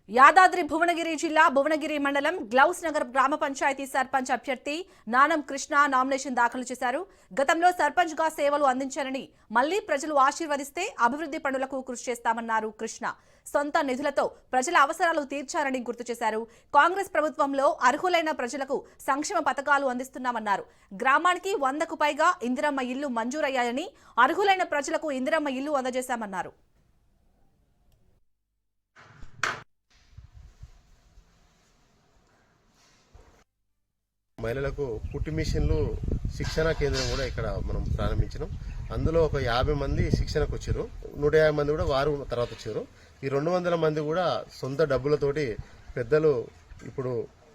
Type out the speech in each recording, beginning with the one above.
యాదాద్రి భువనగిరి జిల్లా భువనగిరి మండలం గ్లౌస్ నగర్ గ్రామ పంచాయతీ సర్పంచ్ అభ్యర్థి నానం కృష్ణ నామినేషన్ దాఖలు చేశారు. గతంలో సర్పంచ్ గా సేవలు అందించారని, మళ్లీ ప్రజలు ఆశీర్వదిస్తే అభివృద్ధి పనులకు కృషి చేస్తామన్నారు కృష్ణ. సొంత నిధులతో ప్రజల అవసరాలు తీర్చారని గుర్తు చేశారు. కాంగ్రెస్ ప్రభుత్వంలో అర్హులైన ప్రజలకు సంక్షేమ పథకాలు అందిస్తున్నామన్నారు. గ్రామానికి 100కు పైగా ఇందిరమ్మ ఇళ్లు మంజూరయ్యాయని, అర్హులైన ప్రజలకు ఇందిరమ్మ ఇళ్లు అందజేశామన్నారు. మహిళలకు కుట్టు మిషన్లు శిక్షణ కేంద్రం కూడా ఇక్కడ మనం ప్రారంభించినాం. అందులో ఒక 50 మంది శిక్షణకు వచ్చారు. 150 మంది కూడా వారు తర్వాత వచ్చారు. ఈ 200 మంది కూడా సొంత డబ్బులతోటి పెద్దలు ఇప్పుడు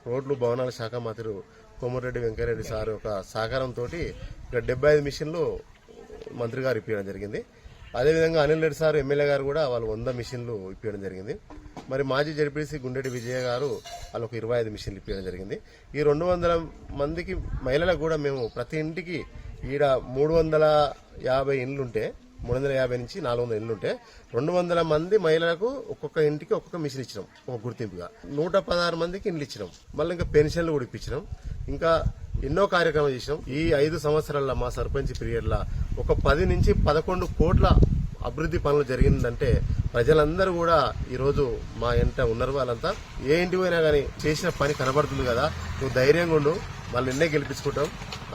రోడ్లు భవనాల శాఖ మంత్రి కోమటిరెడ్డి వెంకయ్యరెడ్డి సార్ ఒక సహకారంతో ఇక్కడ 75 మిషన్లు మంత్రి గారు ఇప్పించడం జరిగింది. అదేవిధంగా అనిల్ రెడ్డి సార్ ఎమ్మెల్యే గారు కూడా వాళ్ళు 100 మిషన్లు ఇప్పించడం జరిగింది. మరి మాజీ జడ్పీసీ గుండెటి విజయ గారు వాళ్ళకు 25 మిషన్లు ఇప్పించడం జరిగింది. ఈ 200 మందికి మహిళలకు కూడా మేము ప్రతి ఇంటికి ఈడ 350 ఇండ్లుంటే 350 నుంచి 400 ఇండ్లుంటే 200 మంది మహిళలకు ఒక్కొక్క ఇంటికి ఒక్కొక్క మిషన్ ఇచ్చినాం. ఒక గుర్తింపుగా 116 మందికి ఇండ్లు ఇచ్చినాం. మళ్ళీ ఇంకా పెన్షన్లు కూడా ఇప్పించినాం. ఇంకా ఎన్నో కార్యక్రమాలు చేసినాం. ఈ 5 సంవత్సరాల మా సర్పంచ్ పీరియడ్ లా ఒక 10 నుంచి 11 కోట్ల అభివృద్ధి పనులు జరిగిందంటే ప్రజలందరూ కూడా ఈరోజు మా ఎంట ఉన్నారు. వాళ్ళంతా ఏ ఇంటికి పోయినా కానీ చేసిన పని కనబడుతుంది కదా, నువ్వు ధైర్యంగా ఉండు, వాళ్ళు నిన్నే గెలిపించుకుంటాం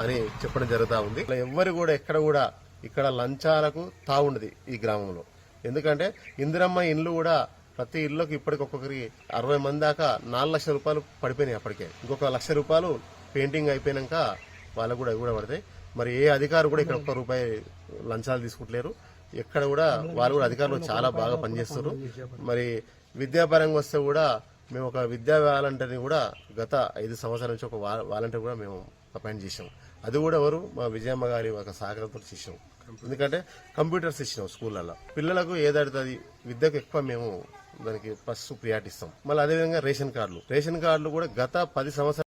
అని చెప్పడం జరుగుతూ ఉంది. ఎవ్వరు కూడా ఎక్కడ కూడా ఇక్కడ లంచాలకు తావుండదు ఈ గ్రామంలో. ఎందుకంటే ఇందిరమ్మ ఇండ్లు కూడా ప్రతి ఇళ్లకు ఇప్పటికి ఒక్కొక్కరికి 60 మంది దాకా 4 లక్షల రూపాయలు పడిపోయినాయి. అప్పటికే ఇంకొక 1 లక్ష రూపాయలు పెయింటింగ్ అయిపోయినాక వాళ్ళకు కూడా కూడా పడతాయి. మరి ఏ అధికారు కూడా ఇక్కడ ₹1 లంచాలు తీసుకుంటలేరు. ఎక్కడ కూడా వాళ్ళు కూడా అధికారులు చాలా బాగా పనిచేస్తారు. మరి విద్యాపరంగా వస్తే కూడా మేము ఒక విద్యా వాలంటీర్ని కూడా గత 5 సంవత్సరాల నుంచి ఒక వాలంటీర్ కూడా మేము అపాయింట్ చేసాం. అది కూడా ఎవరు మా విజయమ్మ గారి ఒక సహకారంతో చేసాం. ఎందుకంటే కంప్యూటర్స్ ఇచ్చినాం స్కూళ్ళల్లో. పిల్లలకు ఏదడుతుంది విద్యకు ఎక్కువ మేము దానికి ఫస్ట్ ప్రియారిటీ ఇస్తాం. మళ్ళీ అదేవిధంగా రేషన్ కార్డులు కూడా గత 10 సంవత్సరాలు